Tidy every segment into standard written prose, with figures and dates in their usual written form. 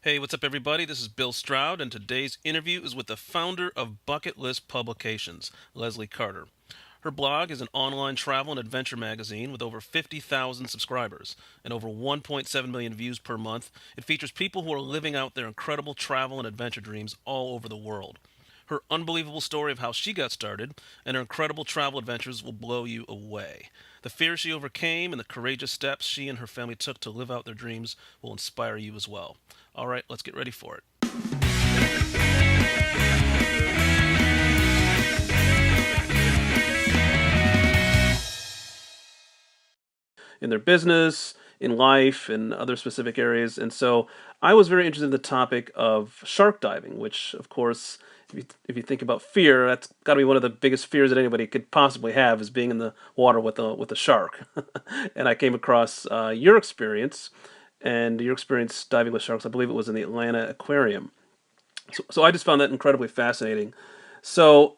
Hey, what's up, everybody? This is Bill Stroud, and today's interview is with the founder of Bucket List Publications, Lesley Carter. Her blog is an online travel and adventure magazine with over 50,000 subscribers and over 1.7 million views per month. It features people who are living out their incredible travel and adventure dreams all over the world. Her unbelievable story of how she got started and her incredible travel adventures will blow you away. The fears she overcame and the courageous steps she and her family took to live out their dreams will inspire you as well. All right, let's get ready for it. In their business, in life, in other specific areas. And so I was very interested in the topic of shark diving, which, of course, if you think about fear, that's got to be one of the biggest fears that anybody could possibly have is being in the water with a shark. And I came across your experience and your experience diving with sharks. I believe it was in the Atlanta Aquarium. So I just found that incredibly fascinating. So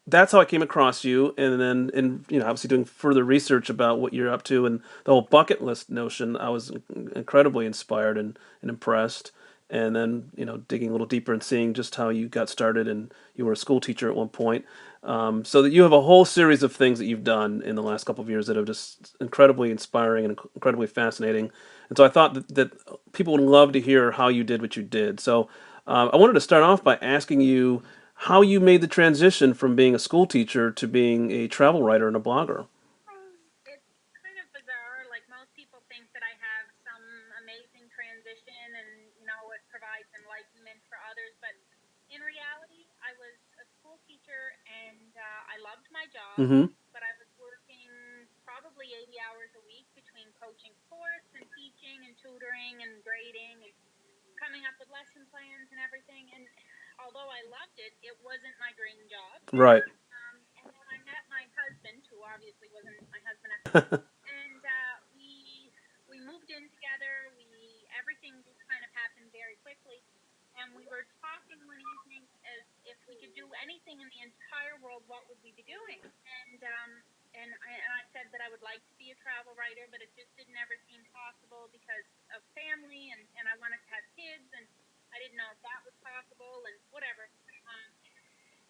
that's how I came across you, and then obviously doing further research about what you're up to and the whole bucket list notion. I was incredibly inspired and impressed, and then digging a little deeper and seeing just how you got started, and you were a school teacher at one point. So that you have a whole series of things that you've done in the last couple of years that are just incredibly inspiring and incredibly fascinating. And so I thought that people would love to hear how you did what you did. So I wanted to start off by asking you how you made the transition from being a school teacher to being a travel writer and a blogger. It's kind of bizarre. Like most people think that I have some amazing transition and, it provides enlightenment for others. But in reality, I was a school teacher and I loved my job, Mm-hmm. but I was working probably 80 hours a week between coaching sports and teaching and tutoring and grading and coming up with lesson plans and everything. And although I loved it, it wasn't my dream job. Right. And then I met my husband, who obviously wasn't my husband, and we moved in together. We everything just kind of happened very quickly, and we were talking one evening as if we could do anything in the entire world, what would we be doing? And I said that I would like to be a travel writer, but it just didn't ever seem possible because of family, and I wanted to have kids, and I didn't know if that was possible, and whatever. Um,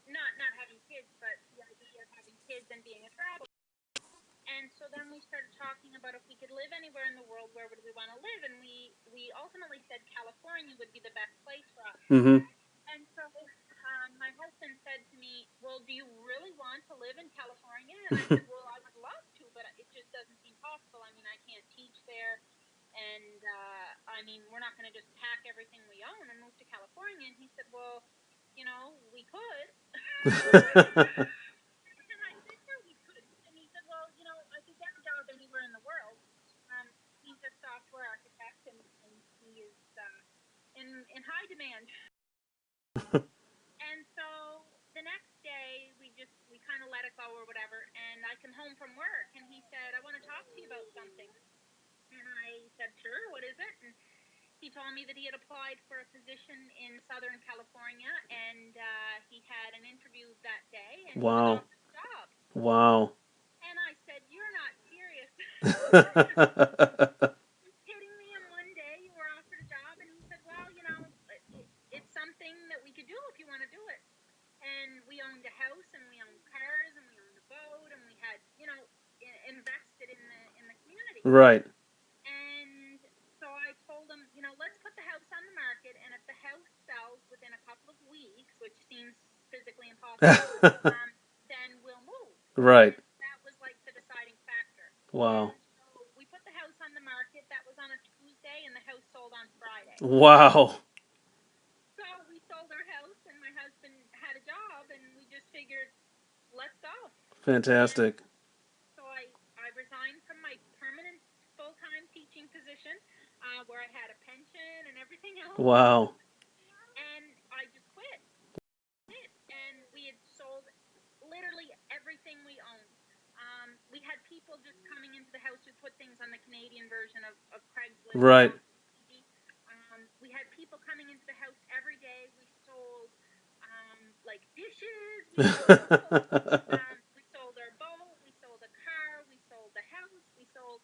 not having kids, but the idea of having kids and being a travel. And so then we started talking about if we could live anywhere in the world, where would we want to live? And we ultimately said California would be the best place for us. Mm-hmm. And so my husband said to me, "Well, do you really want to live in California?" And I said, "Well, I would love to, but it just doesn't seem possible. I mean, I can't teach there, and I mean, we're not going to just pack everything we own and move to California." And he said, "Well, we could." And I said, "No, we couldn't." And he said, "Well, I could get a job anywhere in the world." He's a software architect, and he is in high demand. And so the next day, we kind of let it go or whatever. And I come home from work, and he said, "I want to talk to you about something." And I said, "Sure, what is it?" And he told me that he had applied for a position in Southern California, and he had an interview that day, and he was Wow. offered the job. Wow. And I said, "You're not serious." You kidding me? And one day you were offered a job, and he said, "Well, it's something that we could do if you want to do it." And we owned a house, and we owned cars, and we owned a boat, and we had, invested in the community. Right. And so I told him, "Let's put the house on the market, and if the house sells within a couple of weeks, which seems physically impossible, then we'll move." Right. And that was like the deciding factor. Wow. And so we put the house on the market. That was on a Tuesday, and the house sold on Friday. Wow. So we sold our house, and my husband had a job, and we just figured, let's go. And Fantastic. so I resigned from my permanent full time teaching position, where I had a pension and everything else, Wow. and I just quit. And we had sold literally everything we owned. We had people just coming into the house. We put things on the Canadian version of Craigslist Right. called Kijiji. We had people coming into the house every day. We sold like dishes. We sold our boat. We sold a car. We sold the house. We sold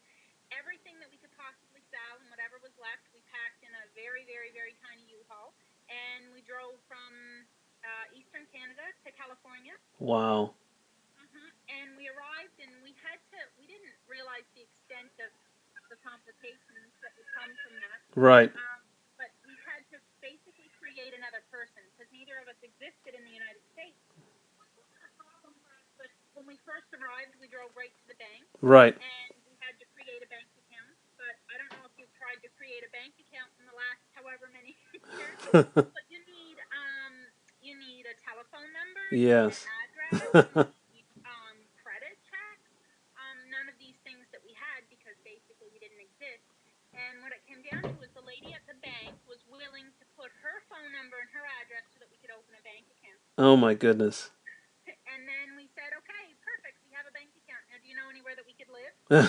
everything that we could possibly sell, and whatever was left, we packed in a very, very, very and we drove from Eastern Canada to California. Wow. And we arrived, and we didn't realize the extent of the complications that would come from that. Right. But we had to basically create another person because neither of us existed in the United States. But when we first arrived, we drove right to the bank, Right. and we had to create a bank account. But I don't know if you've tried to create a bank account in the last however many years. But you need a telephone number, you need an Yes. address, you need credit checks. None of these things that we had because basically we didn't exist. And what it came down to was the lady at the bank was willing to put her phone number and her address so that we could open a bank account. Oh my goodness. And then we said, okay, perfect, we have a bank account. Now, do you know anywhere that we could live? And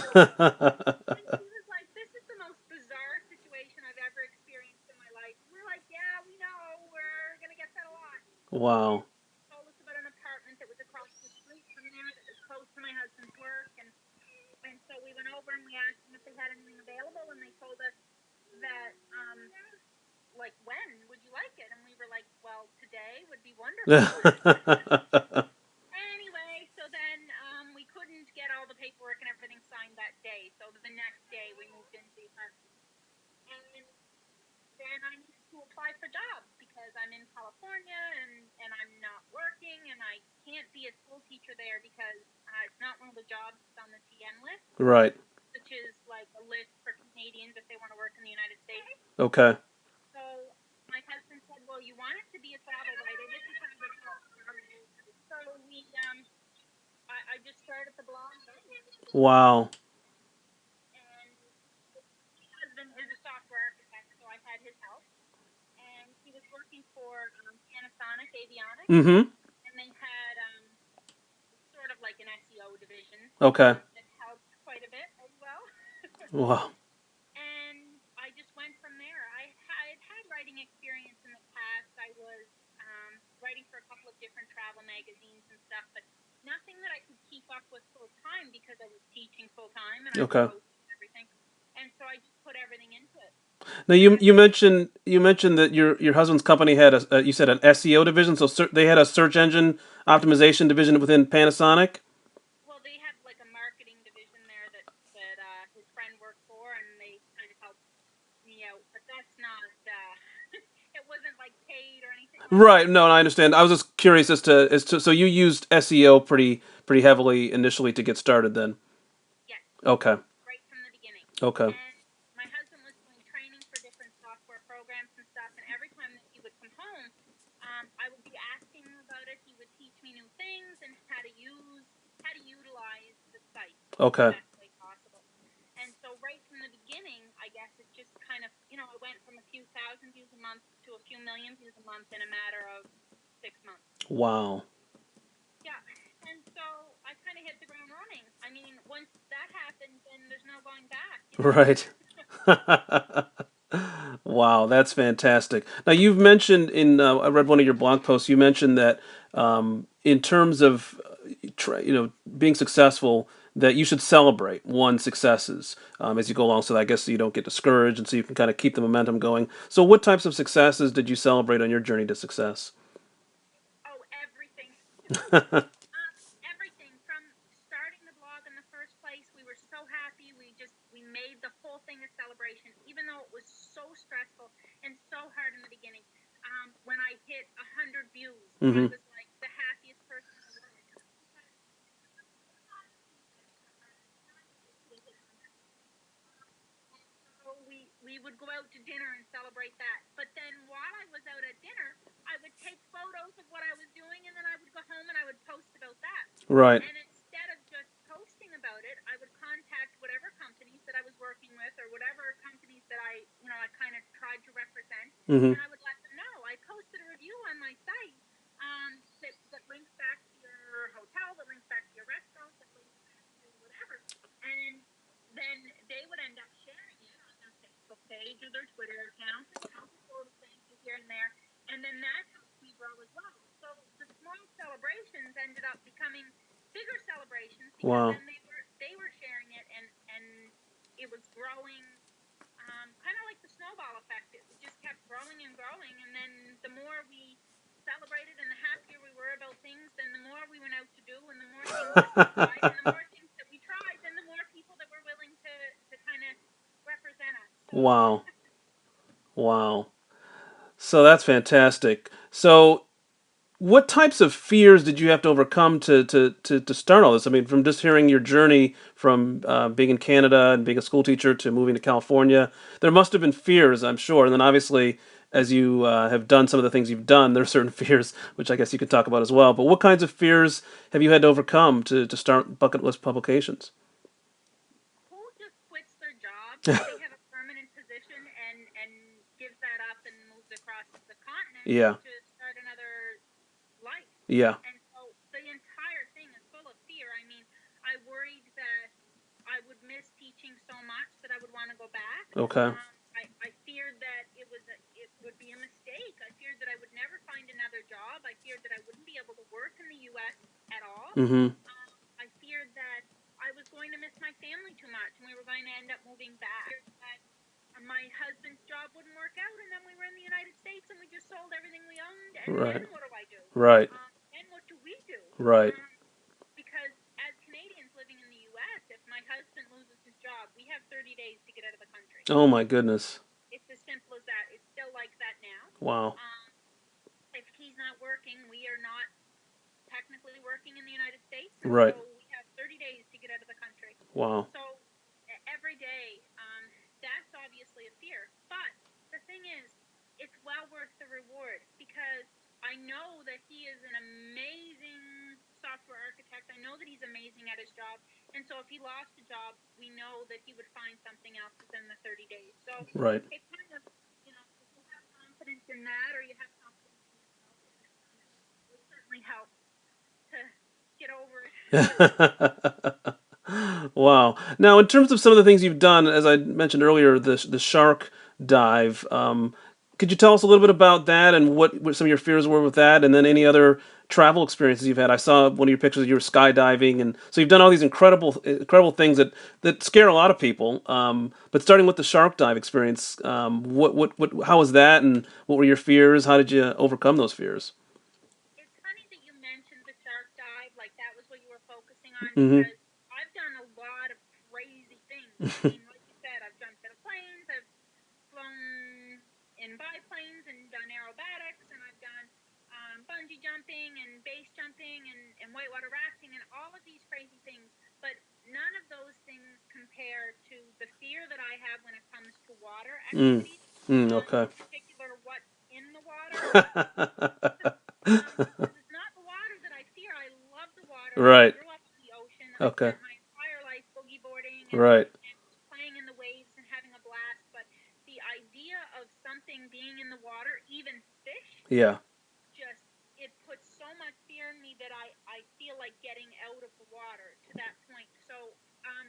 she was like, this is the most bizarre situation I've ever experienced in my life. We're like, yeah, we know. We're going to get that a lot. And Wow. she told us about an apartment that was across the street from there that was close to my husband's work. And so we went over and we asked them if they had anything available. And they told us that, like, when would you like it? And we were like, well, today would be wonderful. Anyway, so then we couldn't get all the paperwork and everything signed that day. So the next day we moved into the apartment. And then I needed to apply for jobs because I'm in California and I'm not working and I can't be a school teacher there because it's not one of the jobs that's on the TN list, Right. which is like a list for Canadians if they want to work in the United States. Okay. So my husband said, well, you want it to be a travel writer. This is kind of a so I just started the blog. Wow. And my husband is a software architect, so I had his help. And he was working for Panasonic Avionics, Mm-hmm. and they had sort of like an SEO division Okay. that helped quite a bit as well. Wow. And I just went from there. I had writing experience in the past. I was writing for a couple of different travel magazines and stuff, but nothing that I could keep up with full time because I was teaching full time and I was Okay. hosting everything. And so I just put everything into it. Now you mentioned that your husband's company had you said an SEO division, so they had a search engine optimization division within Panasonic. Well, they had like a marketing division there that his friend worked for, and they kind of helped me out. But that's not. It wasn't like paid or anything like that. Right. No, I understand. I was just curious as to so you used SEO pretty heavily initially to get started then. Yes, Okay. right from the beginning. Okay. And my husband was doing training for different software programs and stuff. And every time that he would come home, I would be asking him about it. He would teach me new things and how to utilize the site in the Okay. best way possible. And so right from the beginning, I guess it just kind of, it went from a few thousand views a month to a few million views a month in a matter of 6 months. Wow. Yeah. And so I kind of hit the ground running. I mean, once that happens, then there's no going back. Right. Wow, that's fantastic. Now you've mentioned I read one of your blog posts. You mentioned that in terms of being successful, that you should celebrate one's successes as you go along, so that I guess you don't get discouraged, and so you can kind of keep the momentum going. So, what types of successes did you celebrate on your journey to success? Oh, everything. Everything from starting the blog in the first place. We were so happy. We made the whole thing a celebration, even though it was so stressful and so hard in the beginning. When I hit 100 views, I Hmm. was like the happiest person in the world. So we would go out to dinner and celebrate that. But then while I was out at dinner, I would take photos of what I was doing, and then I would go home and I would post about that. Right. And instead of just posting about it, I would contact whatever companies that I was working with or whatever companies that I kind of tried to represent, Hmm. and I would let them know I posted a review on my site that links back to your hotel, that links back to your restaurant, that links back to whatever. And then they would end up sharing it on their Facebook page or their Twitter account, and post a little thank you here and there. And then that helped me grow as well. So the small celebrations ended up becoming bigger celebrations because Wow. then they were sharing it and it was growing, kind of like the snowball effect. It just kept growing and growing, and then Right? And the more things that we tried, then the more people that were willing to kind of represent us. So Wow. Wow. So that's fantastic. So what types of fears did you have to overcome to start all this? I mean, from just hearing your journey from being in Canada and being a school teacher to moving to California, there must have been fears, I'm sure. And then obviously, as you have done some of the things you've done, there are certain fears, which I guess you could talk about as well. But what kinds of fears have you had to overcome to start Bucket List Publications? who just quits their job, say they have a permanent position, and gives that up and moves across the continent Yeah, to start another life? yeah, And so the entire thing is full of fear. I mean, I worried that I would miss teaching so much that I would want to go back. okay, I feared that it would be a mistake. I feared that I would never find another job. I feared that I wouldn't be able to work in the U.S. at all. mm-hmm, I feared that I was going to miss my family too much, and we were going to end up moving back. That my husband's job wouldn't work out, and then we were in the United States, and we just sold everything we owned. And then right, what do I do? right, And what do we do? right. Um, because as Canadians living in the U.S., if my husband loses his job, we have 30 days to get out of the country. Oh my goodness, It's as simple as that. It's still like that now. wow, Um, if he's not working, we are not technically working in the United States, and right, so we have 30 days to get out of the country. wow, So every day, that's obviously a fear. But the thing is, it's well worth the reward because I know that he is an amazing software architect. I know that he's amazing at his job. And so if he lost a job, we know that he would find something else within the 30 days. So right. it kind of, if you have confidence in that or you have confidence in yourself, it would certainly help to get over it. Wow. Now, in terms of some of the things you've done, as I mentioned earlier, the shark dive. Could you tell us a little bit about that and what some of your fears were with that, and then any other travel experiences you've had? I saw one of your pictures of you were skydiving, and so you've done all these incredible things that scare a lot of people. But starting with the shark dive experience, how was that, and what were your fears? How did you overcome those fears? It's funny that you mentioned the shark dive, like that was what you were focusing on, Mm-hmm. because I've done a lot of crazy things. I mean, like you said, I've jumped out of planes, I've flown in biplanes and done aerobatics, and I've done bungee jumping and base jumping and whitewater rafting and all of these crazy things. But none of those things compare to the fear that I have when it comes to water Mm. activities, Okay. in particular, what's in the water. Because it's not the water that I fear. I love the water. I Right. grew up in the ocean. I Okay. spent my entire life boogie boarding Right. and playing in the waves and having a blast. But the idea of something being in the water, even fish, Yeah. just it puts so much fear in me that I feel like getting out of the water to that point. So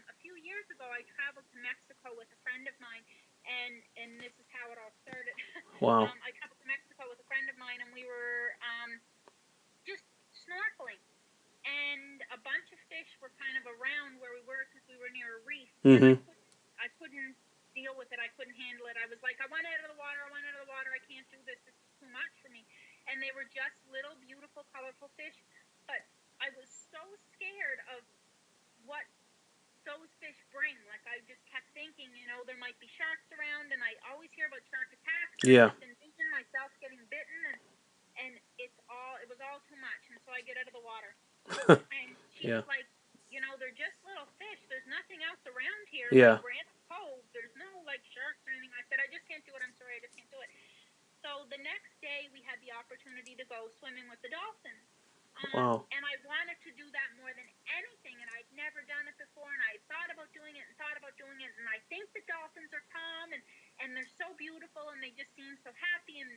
a few years ago, I traveled to Mexico with a friend of mine, and this is how it all started. Wow. I traveled to Mexico with a friend of mine, and we were just snorkeling. And a bunch of fish were kind of around where we were because we were near a reef, and Mm-hmm. I couldn't deal with it. I couldn't handle it. I was like, I want out of the water. I want out of the water. I can't do this. This is too much for me. And they were just little, beautiful, colorful fish, but I was so scared of what those fish bring. Like I just kept thinking, there might be sharks around, and I always hear about shark attacks, and I Yeah. just envision myself getting bitten, and it was all too much. And so I get out of the water, and she Yeah. was like, they're just little fish. There's nothing else around here. Like Yeah. we're in a cove. There's no like sharks or anything. I said, I just can't do it. I'm sorry, I just can't do it. So the next day we had the opportunity to go swimming with the dolphins. Wow. And I wanted to do that more than anything, and I'd never done it before, and I thought about doing it and thought about doing it, and I think the dolphins are calm, and they're so beautiful, and they just seem so happy and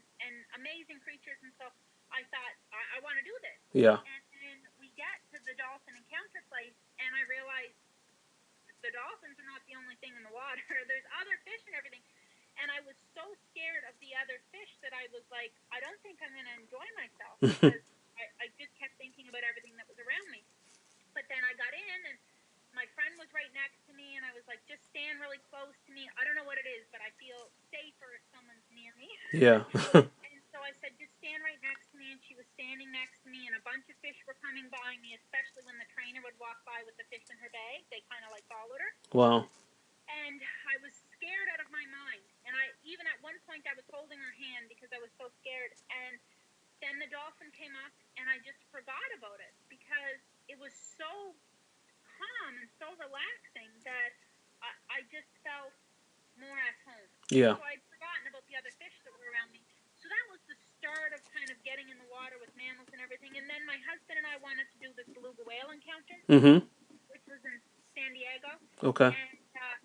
amazing creatures, and so I thought, I want to do this. Yeah. And then we get to the dolphin encounter place, and I realize the dolphins are not the only thing in the water. There's other fish and everything. And I was so scared of the other fish that I was like, I don't think I'm going to enjoy myself because I just kept thinking about everything that was around me. But then I got in, and my friend was right next to me, and I was like, just stand really close to me. I don't know what it is, but I feel safer if someone's near me. Yeah. And so I said, just stand right next to me. And she was standing next to me, and a bunch of fish were coming by me, especially when the trainer would walk by with the fish in her bag. They kind of like followed her. Wow. And I was scared out of my mind. And I even at one point I was holding her hand because I was so scared. And then the dolphin came up, and I just forgot about it because it was so calm and so relaxing that I just felt more at home. Yeah. So I'd forgotten about the other fish that were around me. So that was the start of kind of getting in the water with mammals and everything. And then my husband and I wanted to do this beluga whale encounter, Mm-hmm. which was in San Diego. Okay.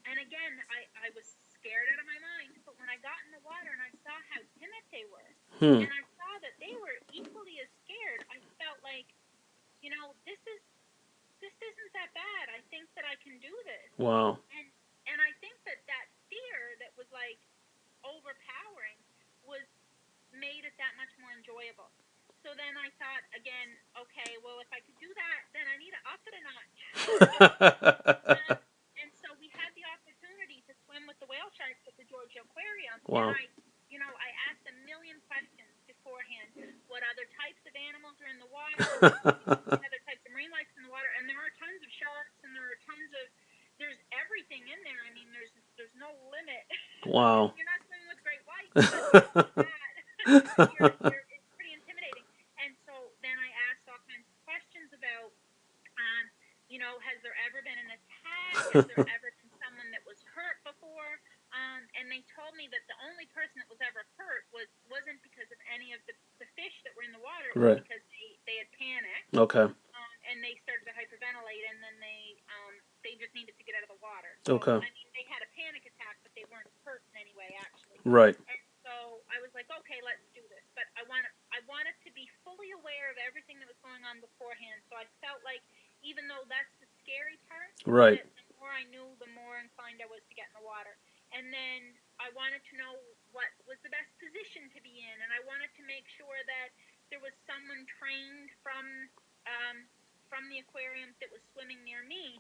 And again, I was scared out of my mind. But when I got in the water and I saw how timid they were, Hmm. and I saw that they were equally as scared, I felt like, this isn't that bad. I think that I can do this. Wow. And I think that fear that was like overpowering was made it that much more enjoyable. So then I thought again, okay, well if I could do that, then I need to up it a notch. And so we had the opportunity to swim with the whale sharks at the Georgia Aquarium, and Wow. I asked a million questions beforehand. What other types of animals are in the water? What other types of marine life in the water? And there are tons of sharks, and there's everything in there. I mean, there's no limit. Wow. You're not swimming with great whites, but it's pretty intimidating. And so then I asked all kinds of questions about, has there ever been an attack? Has there ever been someone that was hurt before? And they told me that the only person that was ever hurt wasn't because of any of the fish that were in the water. It was Right. because they had panicked. Okay. And they started to hyperventilate, and then they just needed to get out of the water. So, Okay. I mean, they had a panic attack, but they weren't hurt in any way, actually. Right. And so I was like, okay, let's do this. But I wanted to be fully aware of everything that was going on beforehand. So I felt like even though that's the scary part, Right. the more I knew, the more inclined I was to get in the water. And then I wanted to know what was the best position to be in, and I wanted to make sure that there was someone trained from the aquarium that was swimming near me,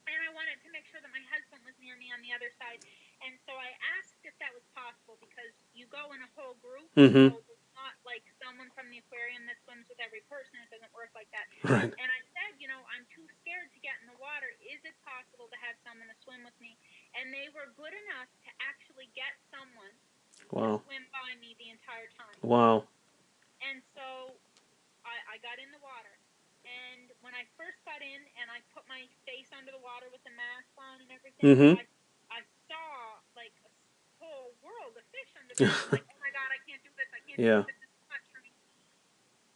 and I wanted to make sure that my husband was near me on the other side. And so I asked if that was possible because you go in a whole group, Mm-hmm. so it's not like someone from the aquarium that swims with every person. It doesn't work like that. Right. And I said, I'm too scared to get in the water. Is it possible to have someone to swim with me? And they were good enough to actually get someone Wow. to swim by me the entire time. Wow. And so I got in the water. And when I first got in and I put my face under the water with the mask on and everything, Mm-hmm. I saw like a whole world of fish under there. I'm like, oh my God, I can't do this. I can't do Yeah. this. This is too much for me.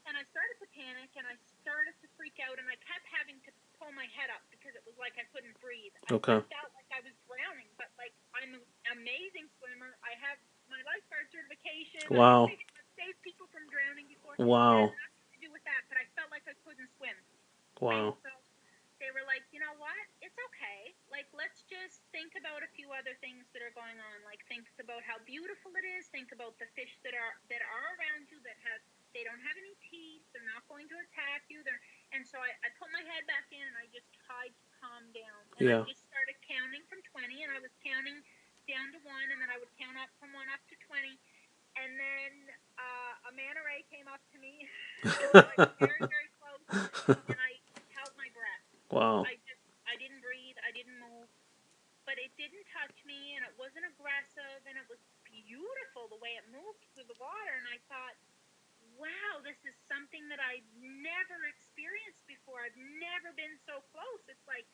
And I started to panic and I started to freak out, and I kept having to pull my head up because it was like I couldn't breathe. Okay. I felt like I was drowning, but like I'm an amazing swimmer. I have my lifeguard certification. Wow. I've saved people from drowning before. Wow. It had nothing to do with that, but I felt like I couldn't swim. Wow. And so they were like, you know what? It's okay. Like, let's just think about a few other things that are going on. Like, think about how beautiful it is. Think about the fish that are around you they don't have any teeth. They're not going to attack you. And so I put my head back in and I just tried to calm down. And Yeah. I just started counting from 20, and I was counting down to 1, and then I would count up from 1 up to 20. And then a manta ray came up to me, like very, very close, and I held my breath. Wow. I didn't breathe, I didn't move, but it didn't touch me, and it wasn't aggressive, and it was beautiful the way it moved through the water. And I thought, wow, this is something that I've never experienced before. I've never been so close. It's like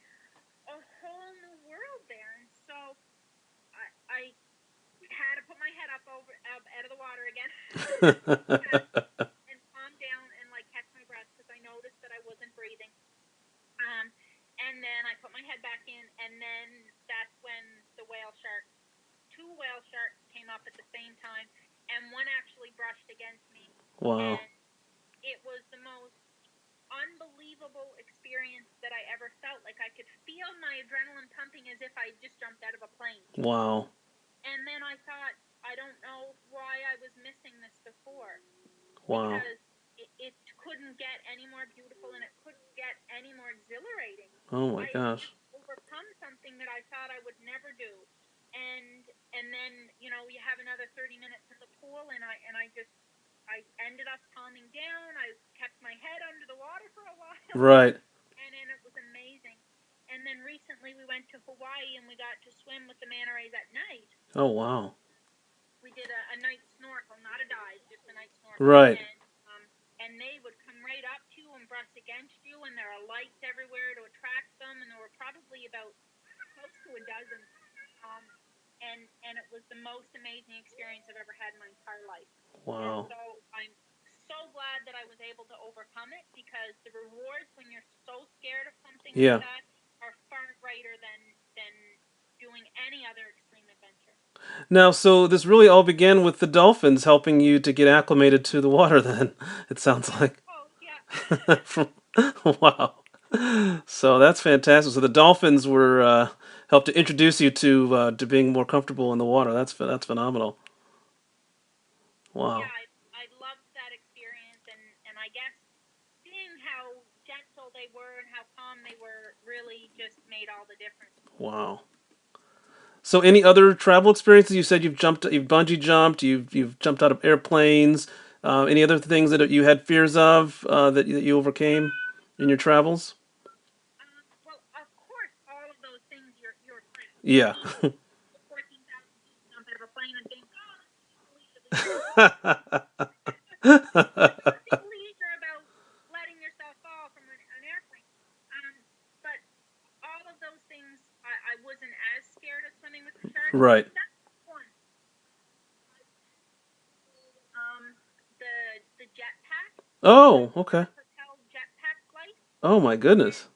a whole new world there. And so I had to put my head up out of the water again and calm down and like catch my breath because I noticed that I wasn't breathing. And then I put my head back in, and then that's when two whale sharks came up at the same time, and one actually brushed against me. Wow. And it was the most unbelievable experience that I ever felt. Like I could feel my adrenaline pumping as if I just jumped out of a plane. Wow. And then I thought, I don't know why I was missing this before. Wow. Because it couldn't get any more beautiful, and it couldn't get any more exhilarating. Oh my gosh. I overcome something that I thought I would never do. And then, you have another 30 minutes in the pool, and I ended up calming down. I kept my head under the water for a while. Right. And then it was amazing. Hawaii and we got to swim with the manta rays at night. Oh, wow. We did a night snorkel, not a dive, just a night snorkel, Right. and they would come right up to you and brush against you, and there are lights everywhere to attract them, and there were probably about close to a dozen, um, and it was the most amazing experience I've ever had in my entire life. And Wow. so I'm so glad that I was able to overcome it, because the rewards when you're so scared of something like Yeah. that are far greater than doing any other extreme adventure. Now, so this really all began with the dolphins helping you to get acclimated to the water, then, it sounds I like. suppose, yeah. Wow. So that's fantastic. So the dolphins were helped to introduce you to being more comfortable in the water. That's phenomenal. Yeah, Wow. I loved that experience, and I guess seeing how gentle they were and how calm they were really just made all the difference. Wow. So any other travel experiences? You said you've bungee jumped, you've jumped out of airplanes. Any other things that you had fears of that you overcame in your travels? Well, of course, all of those things you're afraid. I Yeah. mean, 14,000 feet jump out of a plane and think, oh, there's nothing leisure about letting yourself fall from an airplane. Um, but all of those things, I wasn't as scared of swimming with the sharks, Right. except one. Um, the jetpack, Oh, the okay. water propelled jetpack flight. Oh my goodness.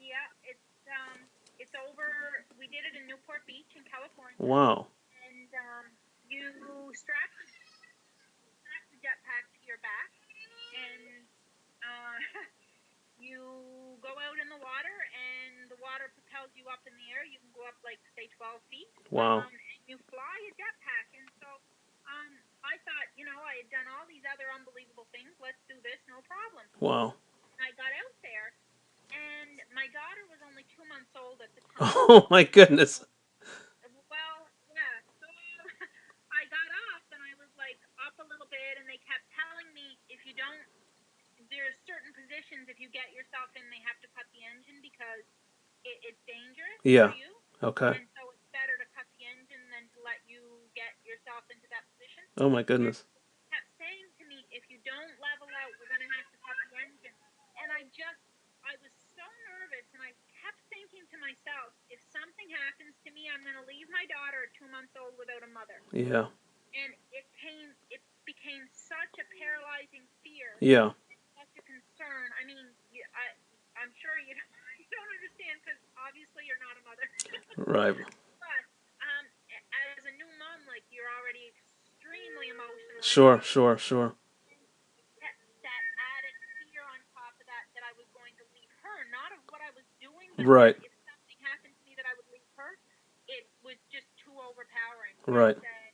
Yeah, it's over. We did it in Newport Beach in California, Wow. and you strap the jetpack to your back, and uh, you go out in the water, and the water propels you up in the air. You can go up like say 12 feet, Wow. and you fly a jetpack. And so I thought, I had done all these other unbelievable things. Let's do this, no problem. Wow. I got out there, and my daughter was only 2 months old at the time. Oh my goodness. Well, yeah. So I got off, and I was like up a little bit, and they kept telling me, if you don't, there's certain positions, if you get yourself in, they have to cut the engine because it's dangerous for Yeah. you. Okay. And so it's better to cut the engine than to let you get yourself into that position. Oh my And goodness. they kept saying to me, if you don't level out, we're going to have to cut the engine. And I was so nervous, and I kept thinking to myself, if something happens to me, I'm going to leave my daughter at 2 months old without a mother. Yeah. And it became such a paralyzing fear, Yeah. such a concern. I mean, I'm sure you don't, you don't understand, because obviously you're not a mother. Right. But as a new mom, like, you're already extremely emotional Sure. anyway. Sure. Sure. That added fear on top of that I was going to leave her, not of what I was doing, but that Right. if something happened to me, that I would leave her. It was just too overpowering. I Right. said,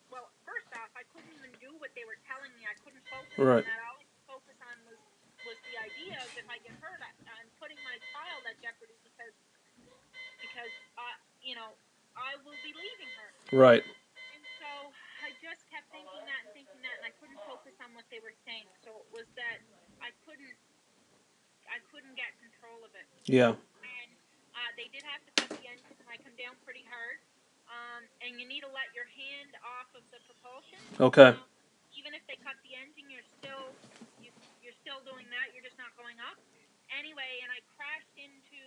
well, first off, I couldn't even do what they were telling me. I couldn't focus on Right. that. All I could focus on was the idea of, if I get hurt, I'm putting my child at jeopardy, because I will be leaving her. Right. And so I just kept thinking that, and I couldn't focus on what they were saying. So it was that I couldn't I couldn't get control of it. Yeah. And they did have to cut the engine, and I come down pretty hard. And you need to let your hand off of the propulsion. Okay. Um, Even if they cut the engine, you're still doing that. You're just not going up. Anyway, and I crashed into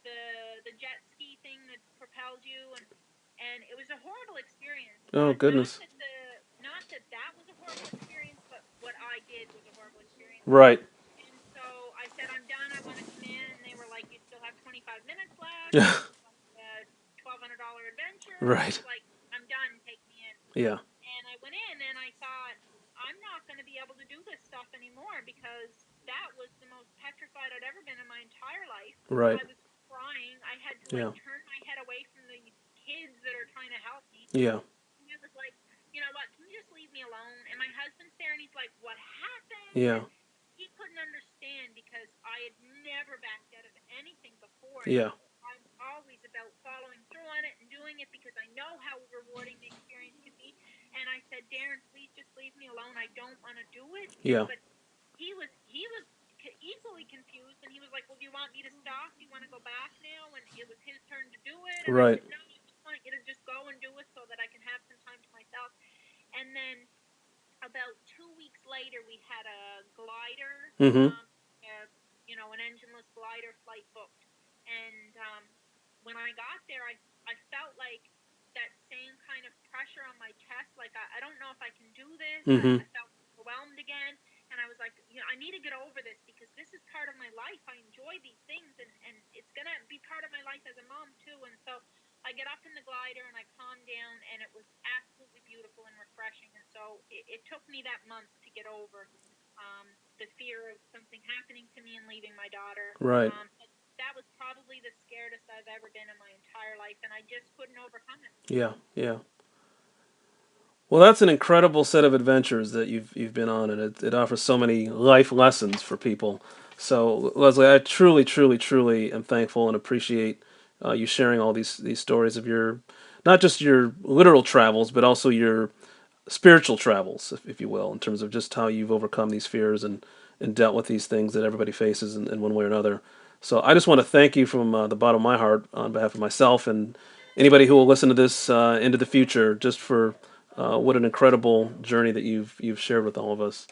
the jet ski thing that propels you, and it was a horrible experience. Oh Not goodness. that that was a horrible experience, but what I did was a horrible experience. Right. And so I said, I'm done. I want to come in. And they were like, you still have 25 minutes left. Yeah. This is like a $1,200 adventure. And I Right. was like, I'm done. Take me in. Yeah. And I went in, and I thought, I'm not going to be able to do this stuff anymore, because that was the most petrified I'd ever been in my entire life. Right. I was crying. I had to Yeah. turn my head away from the kids that are trying to help me. Yeah. And I was like, you know what? Can you just leave me alone? And my husband's there, and he's like, what happened? Yeah. And he couldn't understand, because I had never backed out of anything before, and Yeah. I'm always about following through on it and doing it, because I know how rewarding the experience can be. And I said, Darren, please just leave me alone. I don't want to do it. Yeah. But he was equally totally confused. And he was like, "Well, do you want me to stop? Do you want to go back now?" And it was his turn to do it. And I Right. said, "No, I just want you to just go and do it so that I can have some time to myself." And then about 2 weeks later, we had a glider, Mm-hmm. uh, an engineless glider flight booked. And when I got there, I felt like that same kind of pressure on my chest. Like, I don't know if I can do this. Mm-hmm. I felt overwhelmed again. And I was like, I need to get over this because this is part of my life. I enjoy these things, and it's going to be part of my life as a mom, too. And so I get up in the glider and I calm down, and it was absolutely beautiful and refreshing. And so it took me that month to get over the fear of something happening to me and leaving my daughter. Right. That was probably the scaredest I've ever been in my entire life, and I just couldn't overcome it. Yeah. Yeah. Well, that's an incredible set of adventures that you've been on, and it offers so many life lessons for people. So, Lesley, I truly, truly, truly am thankful and appreciate you sharing all these stories of your, not just your literal travels, but also your spiritual travels, if you will, in terms of just how you've overcome these fears and dealt with these things that everybody faces in one way or another. So I just want to thank you from the bottom of my heart on behalf of myself and anybody who will listen to this into the future, just for what an incredible journey that you've shared with all of us.